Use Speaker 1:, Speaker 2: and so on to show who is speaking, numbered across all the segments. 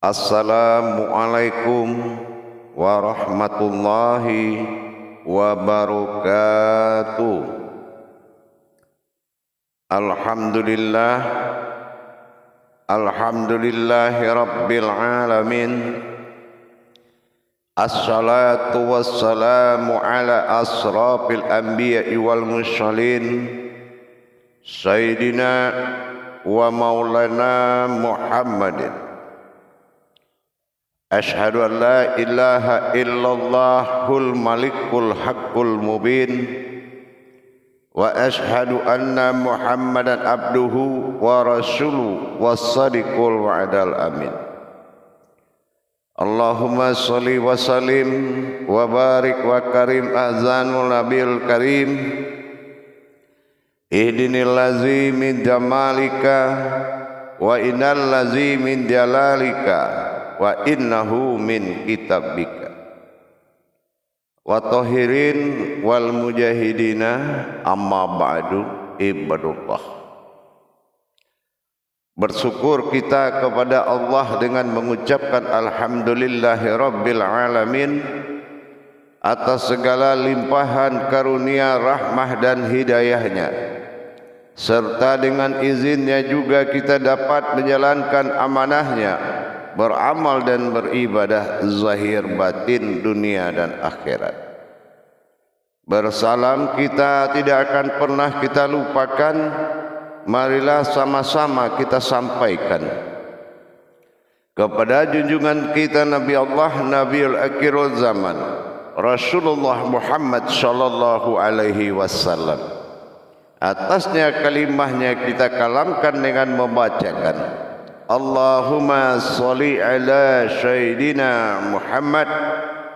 Speaker 1: Assalamualaikum warahmatullahi wabarakatuh. Alhamdulillahi rabbil alamin. Assalatu wassalamu ala asrafil anbiya'i wal mursalin Sayyidina wa maulana Muhammadin. Ashhadu an la ilaha illallahul malikul haqqul mubin wa ashhadu anna Muhammadan abduhu wa rasuluhu was-sadiqul wa'dal amin. Allahumma salli wa sallim wa barik wa karim azanul nabiyil karim. Ihdinil ladzi min jamalika wa innal ladzi min jalalika wa innahu min kitabika wa tahirin wal mujahidina amma ba'du ibadullah. Bersyukur kita kepada Allah dengan mengucapkan alhamdulillahi rabbil alamin atas segala limpahan karunia, rahmah dan hidayahnya, serta dengan izinnya juga kita dapat menjalankan amanahnya, beramal dan beribadah zahir batin dunia dan akhirat. Bersalam kita tidak akan pernah kita lupakan. Marilah sama-sama kita sampaikan kepada junjungan kita Nabi Allah, Nabiul Akhirul Zaman, Rasulullah Muhammad sallallahu alaihi wasallam. Atasnya kalimahnya kita kalamkan dengan membacakan Allahumma sholli ala Sayyidina Muhammad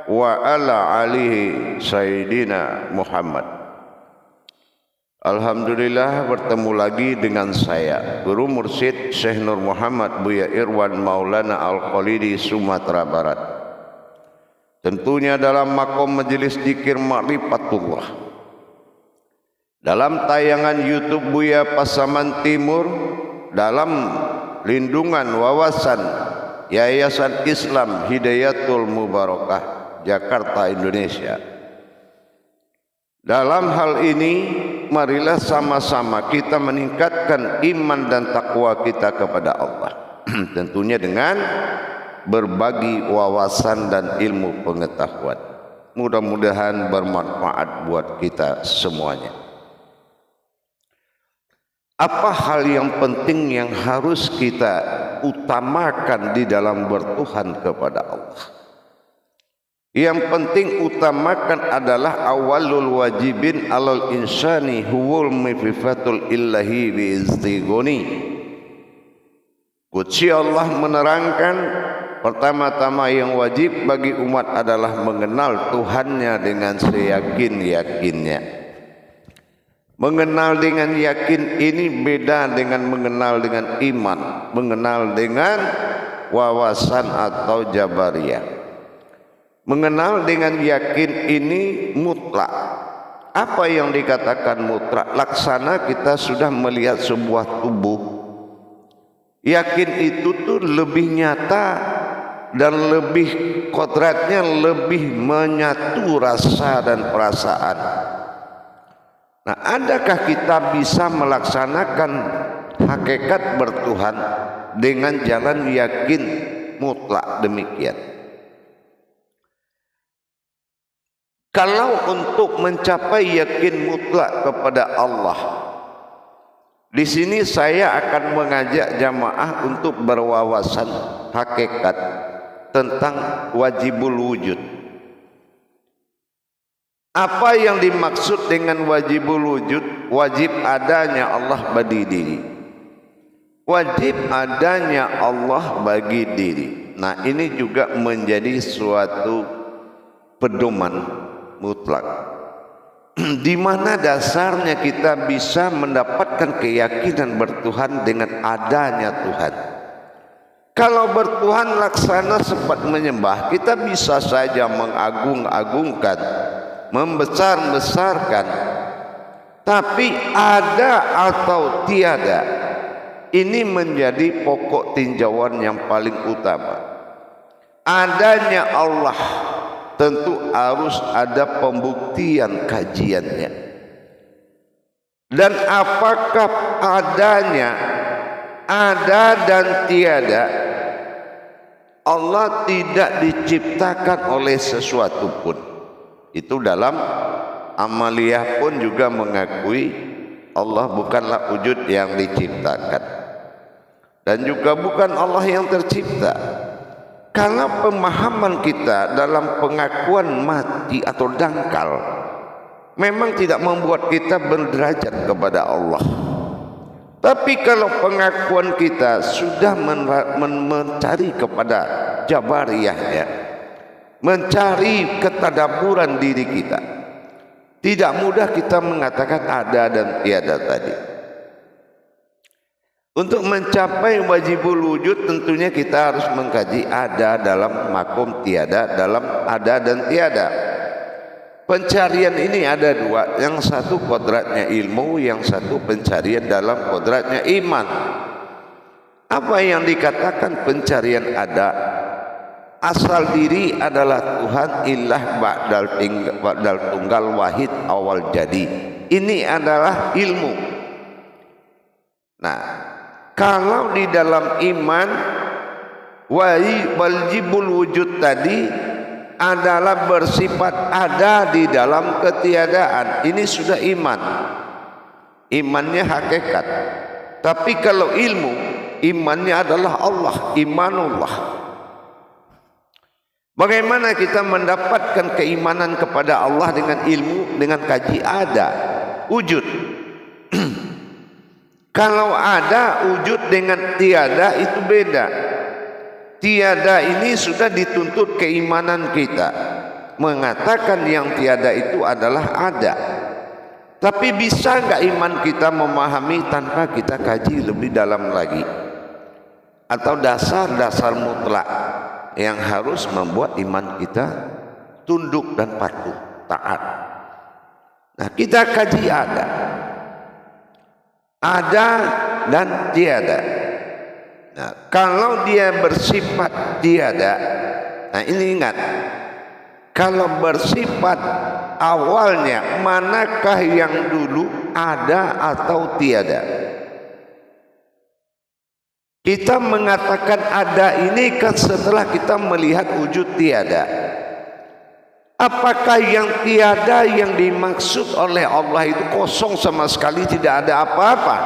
Speaker 1: wa ala alihi Sayyidina Muhammad. Alhamdulillah bertemu lagi dengan saya, Guru Mursyid Syekh Nur Muhammad Buya Irwan Maulana Al-Khalidi, Sumatera Barat. Tentunya dalam makom majelis dzikir Ma'rifatullah. Dalam tayangan YouTube Buya Pasaman Timur, dalam lindungan wawasan Yayasan Islam Hidayatul Mubarakah, Jakarta, Indonesia. Dalam hal ini, marilah sama-sama kita meningkatkan iman dan takwa kita kepada Allah. Tentunya dengan berbagi wawasan dan ilmu pengetahuan. Mudah-mudahan bermanfaat buat kita semuanya. Apa hal yang penting yang harus kita utamakan di dalam bertuhan kepada Allah? Yang penting utamakan adalah awalul wajibin alal insani huwal mififatul illahi biiztigoni. Qudsi Allah menerangkan, pertama-tama yang wajib bagi umat adalah mengenal Tuhannya dengan seyakin-yakinnya. Mengenal dengan yakin ini beda dengan mengenal dengan iman, mengenal dengan wawasan atau jabariyah. Mengenal dengan yakin ini mutlak. Apa yang dikatakan mutlak? Laksana kita sudah melihat sebuah tubuh. Yakin itu tuh lebih nyata dan lebih kodratnya lebih menyatu rasa dan perasaan. Nah, adakah kita bisa melaksanakan hakikat bertuhan dengan jalan yakin mutlak demikian? Kalau untuk mencapai yakin mutlak kepada Allah, di sini saya akan mengajak jamaah untuk berwawasan hakikat tentang wajibul wujud. Apa yang dimaksud dengan wajibul wujud? Wajib adanya Allah bagi diri. Wajib adanya Allah bagi diri. Nah, ini juga menjadi suatu pedoman mutlak, di mana dasarnya kita bisa mendapatkan keyakinan bertuhan dengan adanya Tuhan. Kalau bertuhan laksana sempat menyembah, kita bisa saja mengagung-agungkan, membesar-besarkan, tapi ada atau tiada, ini menjadi pokok tinjauan yang paling utama. adanya Allah tentu harus ada pembuktian kajiannya. Dan apakah adanya ada dan tiada, Allah tidak diciptakan oleh sesuatu pun. Itu dalam amaliyah pun juga mengakui Allah bukanlah wujud yang diciptakan, dan juga bukan Allah yang tercipta. Karena pemahaman kita dalam pengakuan mati atau dangkal memang tidak membuat kita berderajat kepada Allah. Tapi kalau pengakuan kita sudah mencari kepada jabariyahnya, mencari ketadaburan diri kita, tidak mudah kita mengatakan ada dan tiada tadi. Untuk mencapai wajibul wujud tentunya kita harus mengkaji ada dalam makom tiada, dalam ada dan tiada. Pencarian ini ada dua, yang satu kodratnya ilmu, yang satu pencarian dalam kodratnya iman. Apa yang dikatakan pencarian ada? Asal diri adalah Tuhan ilah ba'dal tunggal wahid awal jadi. Ini adalah ilmu. Nah, kalau di dalam iman wajibul wujud tadi adalah bersifat ada di dalam ketiadaan. Ini sudah iman. Imannya hakikat. Tapi kalau ilmu, imannya adalah Allah, imanullah. Bagaimana kita mendapatkan keimanan kepada Allah dengan ilmu, dengan kaji ada, wujud. Kalau ada wujud dengan tiada itu beda. Tiada ini sudah dituntut keimanan kita, mengatakan yang tiada itu adalah ada. Tapi bisa enggak iman kita memahami tanpa kita kaji lebih dalam lagi? Atau dasar-dasar mutlak yang harus membuat iman kita tunduk dan patuh, taat. Nah, kita kaji ada dan tiada. Nah, kalau dia bersifat tiada, nah ini ingat, kalau bersifat awalnya manakah yang dulu ada atau tiada? Kita mengatakan ada ini kan setelah kita melihat wujud tiada. Apakah yang tiada yang dimaksud oleh Allah itu kosong sama sekali, tidak ada apa-apa?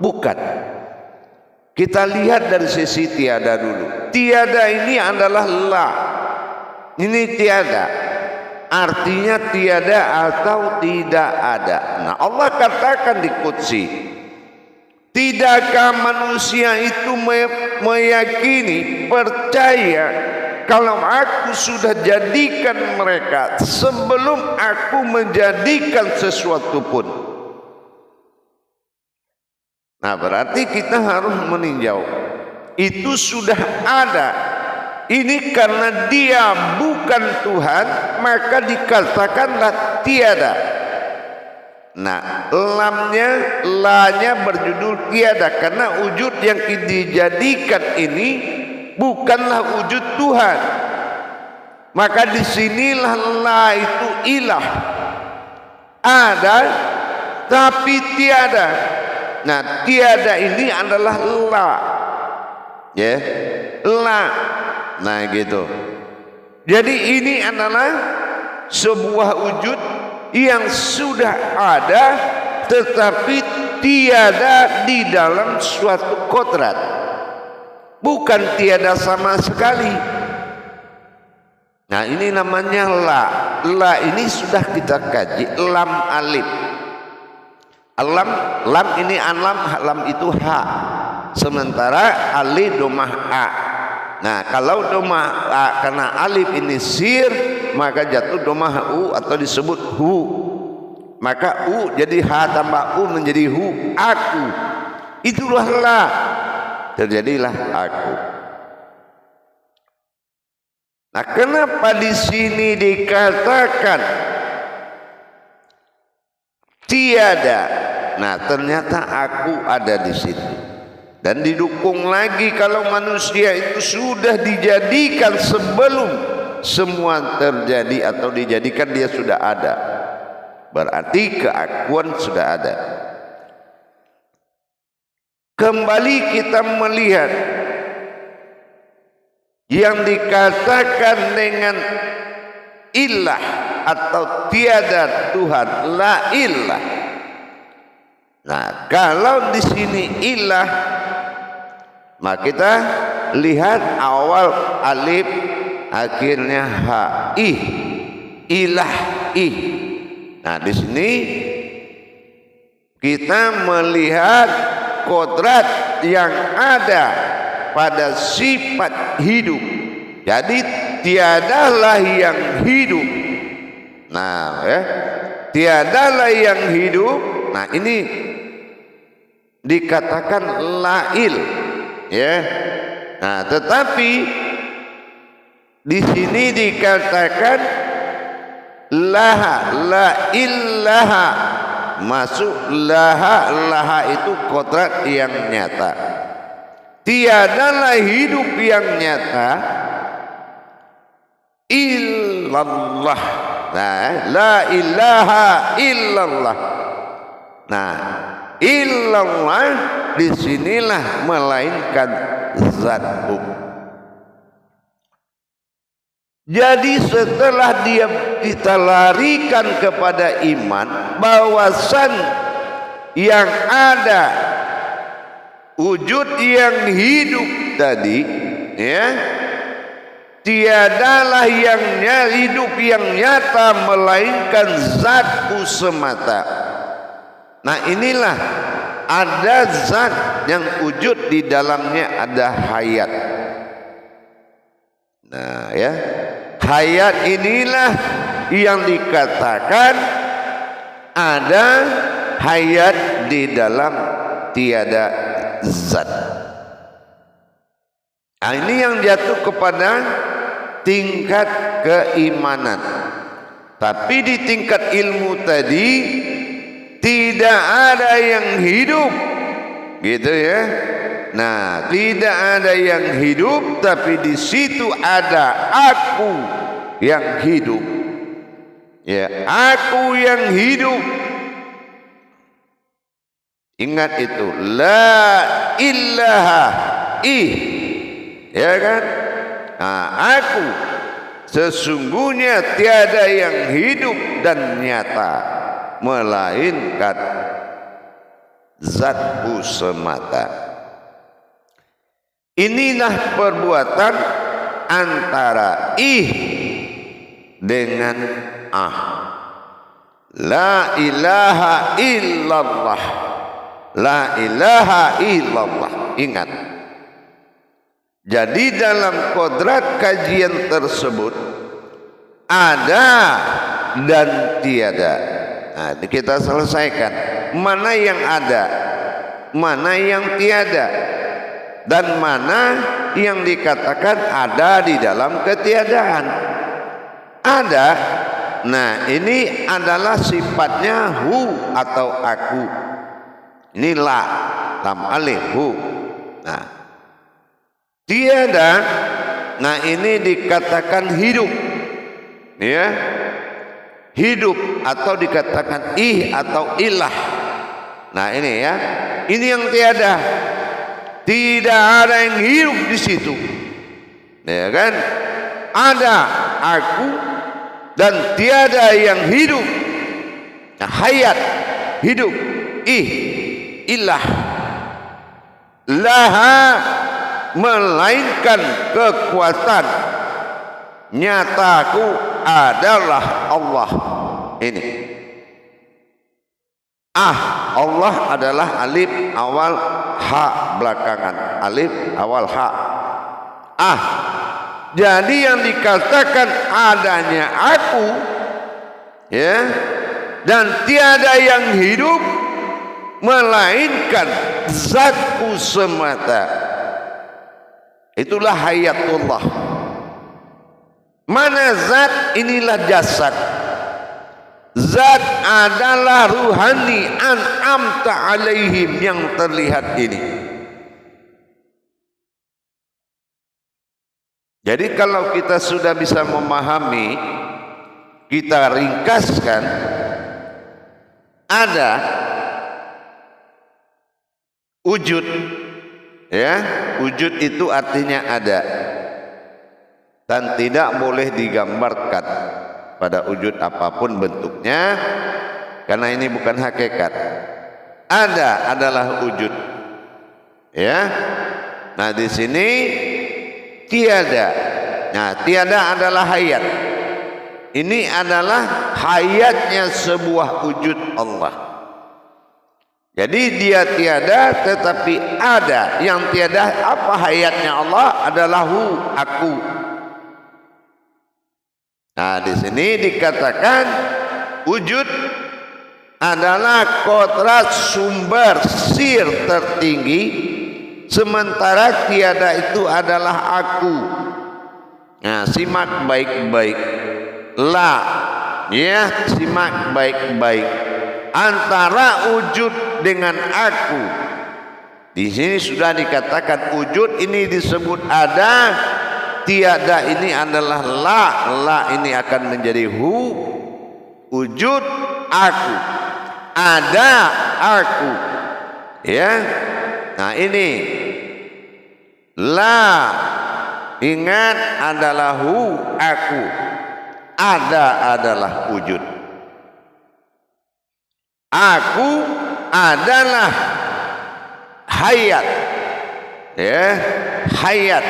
Speaker 1: Bukan. Kita lihat dari sisi tiada dulu. Tiada ini adalah la. Ini tiada. Artinya tiada atau tidak ada. Nah, Allah katakan di Qudsi, tidakkah manusia itu meyakini, percaya kalau aku sudah jadikan mereka sebelum aku menjadikan sesuatu pun. Nah, berarti kita harus meninjau itu sudah ada. Ini karena dia bukan Tuhan, maka dikatakanlah tiada. Nah, lanya berjudul tiada karena wujud yang dijadikan ini bukanlah wujud Tuhan. Maka disinilah la itu ilah, ada tapi tiada. Nah, tiada ini adalah la, ya, la. Nah, gitu. Jadi ini adalah sebuah wujud yang sudah ada tetapi tiada di dalam suatu kodrat. Bukan tiada sama sekali. Nah, ini namanya la. La ini sudah kita kaji, lam alif. Lam ini lam itu ha. Sementara alif domah a. Nah, kalau domah a karena alif ini sir, maka jatuh domah u atau disebut hu. Maka u jadi ha tambah u menjadi hu, aku. Itulah la. Terjadilah aku. Nah, kenapa di sini dikatakan tiada? Nah, ternyata aku ada di situ. Dan didukung lagi kalau manusia itu sudah dijadikan sebelum semua terjadi atau dijadikan, dia sudah ada. Berarti keakuan sudah ada. Kembali kita melihat yang dikatakan dengan ilah atau tiada Tuhan, la ilah. Nah, kalau di sini ilah, maka kita lihat awal alif, akhirnya ha, ih, ilah, ih. Nah, di sini kita melihat kodrat yang ada pada sifat hidup. Jadi tiadalah yang hidup. Nah, tiadalah yang hidup. Nah, ini dikatakan lail, ya. Nah, tetapi di sini dikatakan laha, la illaha. Masuk laha, laha itu kodrat yang nyata. Tiadalah hidup yang nyata illallah. Nah, la ilaha illallah. Nah, illallah disinilah melainkan zatku. Jadi setelah kita larikan kepada iman, bahwasan yang ada wujud yang hidup tadi, ya, tiadalah yang hidup yang nyata melainkan zatku semata. Nah, inilah ada zat yang wujud di dalamnya, ada hayat. Nah, ya, hayat inilah yang dikatakan ada hayat di dalam tiada zat. Nah, ini yang jatuh kepada tingkat keimanan. Tapi di tingkat ilmu tadi tidak ada yang hidup, gitu ya. Nah, tidak ada yang hidup, tapi di situ ada aku yang hidup. Ya, aku yang hidup. Ingat itu, la ilaha ih, ya kan? Nah, aku sesungguhnya tiada yang hidup dan nyata melainkan zatku semata. Inilah perbuatan antara ih dengan ah. La ilaha illallah. La ilaha illallah. Ingat. Jadi dalam kodrat kajian tersebut ada dan tiada. Nah, kita selesaikan mana yang ada, mana yang tiada, dan mana yang dikatakan ada di dalam ketiadaan. Ada. Nah, ini adalah sifatnya hu atau aku. Ini la, lam alif, hu. Nah, tiada. Nah, ini dikatakan hidup, ya, hidup, atau dikatakan ih atau ilah. Nah, ini ya, ini yang tiada. Tidak ada yang hidup di situ, ya kan? Ada aku dan tiada yang hidup. Nah, hayat, hidup, ih, ilah, laha, melainkan kekuatan nyataku adalah Allah. Ini Allah adalah alif awal, ha belakangan. Alif awal, ha. Jadi yang dikatakan adanya aku, ya, dan tiada yang hidup melainkan zatku semata. Itulah hayatullah. Mana zat? Inilah jasad. Zat adalah ruhani an'amta alaihim yang terlihat ini. Jadi kalau kita sudah bisa memahami, kita ringkaskan, ada wujud, ya, wujud itu artinya ada dan tidak boleh digambarkan pada wujud apapun bentuknya, karena ini bukan hakikat. Ada adalah wujud, ya. Nah di sini tiada. Nah tiada adalah hayat. Ini adalah hayatnya sebuah wujud Allah. Jadi dia tiada tetapi ada. Yang tiada apa hayatnya Allah adalah aku. Nah di sini dikatakan wujud adalah kodrat sumber sir tertinggi, sementara tiada itu adalah aku. Nah simak baik-baik, la, ya, simak baik-baik antara wujud dengan aku. Di sini sudah dikatakan wujud ini disebut ada, tiada ini adalah la. La ini akan menjadi wujud aku, ada aku, ya. Nah ini la, ingat, adalah aku, ada adalah wujud. Aku adalah hayat, ya, hayat.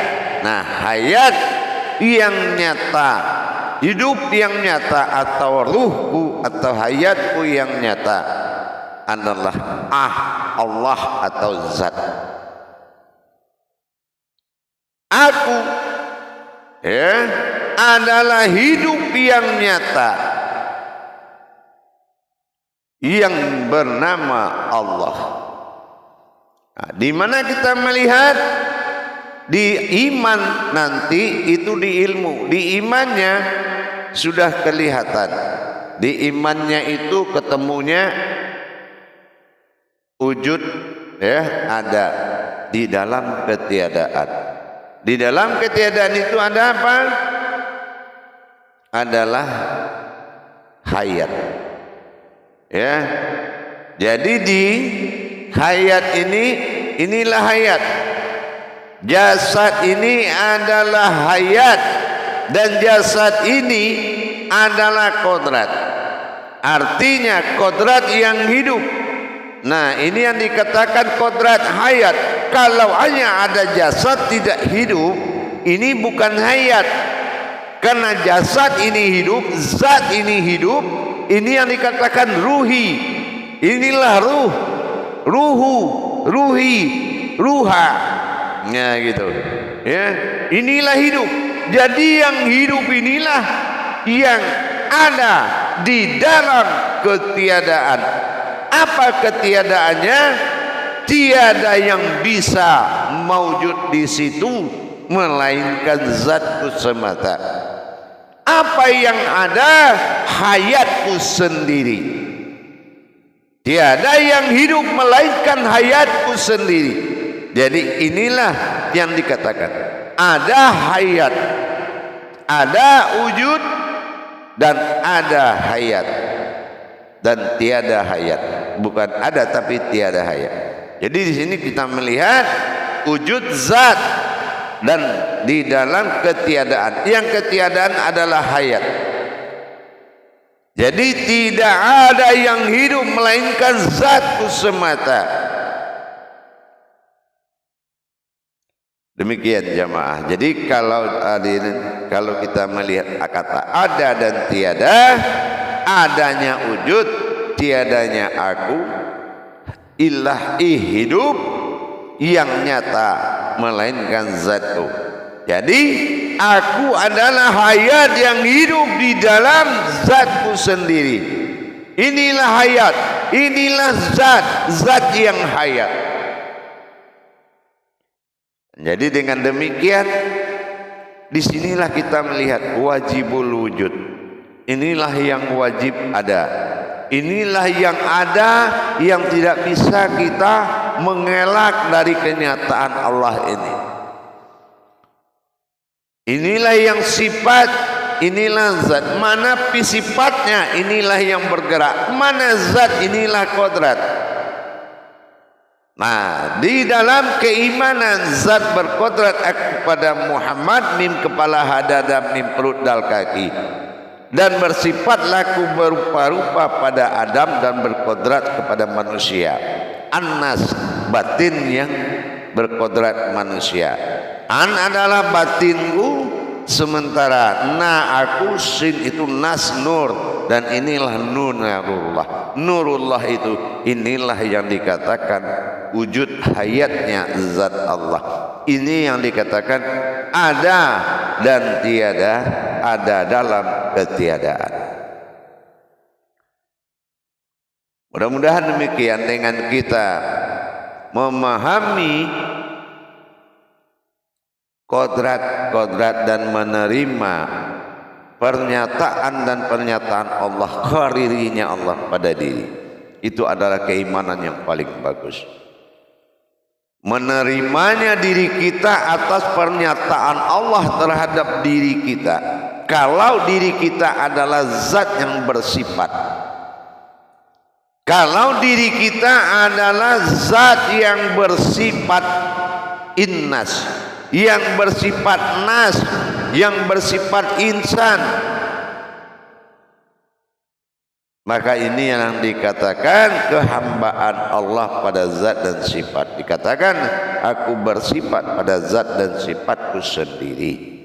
Speaker 1: Nah hayat yang nyata, hidup yang nyata, atau ruhku atau hayatku yang nyata adalah Allah atau zat. Aku, ya, adalah hidup yang nyata yang bernama Allah. Nah, di mana kita melihat di iman nanti itu di ilmu, di imannya sudah kelihatan. Di imannya itu ketemunya wujud, ya, ada di dalam ketiadaan. Di dalam ketiadaan itu ada apa? Adalah hayat, ya. Jadi di hayat ini, inilah hayat. Jasad ini adalah hayat dan jasad ini adalah kodrat. Artinya kodrat yang hidup. Nah ini yang dikatakan kodrat hayat. Kalau hanya ada jasad tidak hidup, ini bukan hayat. Karena jasad ini hidup, zat ini hidup. Ini yang dikatakan ruhi. Inilah ruh, ruhu, ruhi, ruha. Ya gitu, ya. Inilah hidup. Jadi yang hidup inilah yang ada di dalam ketiadaan. Apa ketiadaannya? Tiada yang bisa mewujud di situ melainkan zatku semata. Apa yang ada? Hayatku sendiri. Tiada yang hidup melainkan hayatku sendiri. Jadi inilah yang dikatakan ada hayat, ada wujud, dan ada hayat, dan tiada hayat. Bukan ada tapi tiada hayat. Jadi di sini kita melihat wujud zat dan di dalam ketiadaan. Yang ketiadaan adalah hayat. Jadi tidak ada yang hidup melainkan zatku semata. Demikian jamaah. Jadi kalau kita melihat kata ada dan tiada, adanya wujud, tiadanya aku, ilahi hidup yang nyata melainkan zatku. Jadi aku adalah hayat yang hidup di dalam zatku sendiri. Inilah hayat, inilah zat yang hayat. Jadi dengan demikian disinilah kita melihat wajibul wujud. Inilah yang wajib ada. Inilah yang ada yang tidak bisa kita mengelak dari kenyataan Allah ini. Inilah yang sifat, inilah zat. Mana sifatnya, inilah yang bergerak. Mana zat, inilah kodrat. Nah, di dalam keimanan zat berkodrat kepada Muhammad, mim kepala, hadada, mim perut, dal kaki, dan bersifat laku berupa-rupa pada Adam dan berkodrat kepada manusia. An-nas, batin yang berkodrat manusia. An adalah batinku, sementara na aku, sin itu nas, nur, dan inilah nurullah. Nurullah itu inilah yang dikatakan wujud hayatnya zat Allah. Ini yang dikatakan ada dan tiada, ada dalam ketiadaan. Mudah-mudahan demikian dengan kita memahami kodrat dan menerima pernyataan dan pernyataan Allah, qaririnya Allah pada diri, itu adalah keimanan yang paling bagus. Menerimanya diri kita atas pernyataan Allah terhadap diri kita. Kalau diri kita adalah zat yang bersifat, kalau diri kita adalah zat yang bersifat innas, yang bersifat nas, yang bersifat insan, maka ini yang dikatakan kehambaan Allah pada zat dan sifat. Dikatakan aku bersifat pada zat dan sifatku sendiri.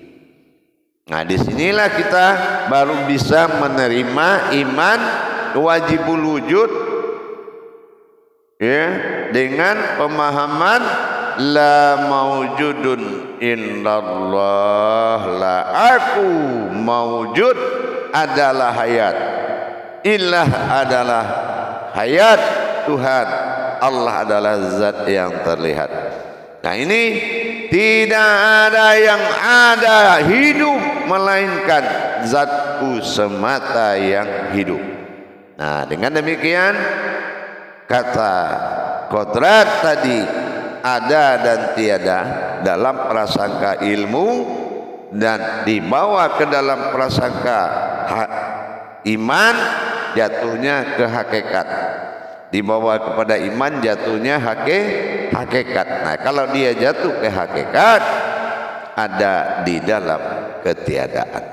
Speaker 1: Nah, disinilah kita baru bisa menerima iman wajibul wujud, ya, dengan pemahaman la maujudun illallah, la aku maujud adalah hayat, ilah adalah hayat, Tuhan Allah adalah zat yang terlihat. Nah, ini tidak ada yang ada hidup melainkan zatku semata yang hidup. Nah, dengan demikian kata kodrat tadi ada dan tiada dalam prasangka ilmu, dan dibawa ke dalam prasangka iman jatuhnya ke hakikat, dibawa kepada iman jatuhnya hakikat. Nah, kalau dia jatuh ke hakikat, ada di dalam ketiadaan.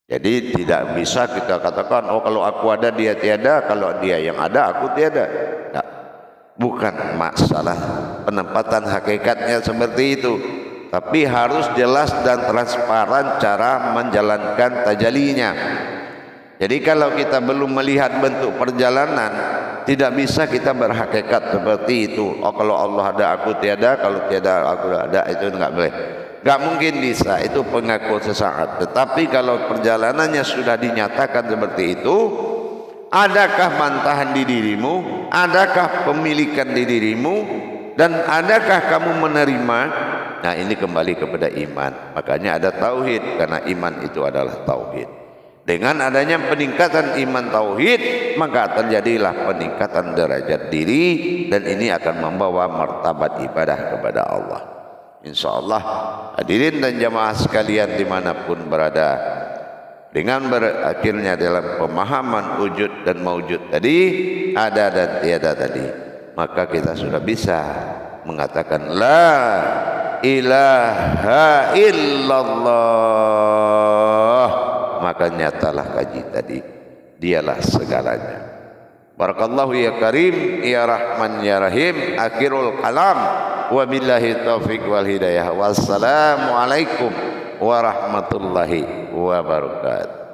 Speaker 1: Jadi tidak bisa kita katakan, oh kalau aku ada dia tiada, kalau dia yang ada aku tiada. Nah, bukan masalah penempatan hakikatnya seperti itu, tapi harus jelas dan transparan cara menjalankan tajalinya. Jadi kalau kita belum melihat bentuk perjalanan, tidak bisa kita berhakikat seperti itu. Oh kalau Allah ada aku tiada, kalau tiada aku ada, itu enggak boleh. Enggak mungkin bisa, itu pengakuan sesaat. Tetapi kalau perjalanannya sudah dinyatakan seperti itu, adakah bantahan di dirimu, adakah pemilikan di dirimu, dan adakah kamu menerima? Nah, ini kembali kepada iman. Makanya ada tauhid, karena iman itu adalah tauhid. Dengan adanya peningkatan iman tauhid, maka terjadilah peningkatan derajat diri, dan ini akan membawa martabat ibadah kepada Allah. InsyaAllah hadirin dan jamaah sekalian dimanapun berada, dengan berakhirnya dalam pemahaman wujud dan maujud tadi, ada dan tiada tadi, maka kita sudah bisa mengatakan la ilaha illallah. Maka nyatalah kaji tadi, dialah segalanya. Barakallahu ya karim, ya rahman ya rahim. Akhirul kalam, wabillahi taufiq wal hidayah. Wassalamualaikum warahmatullahi wabarakatuh.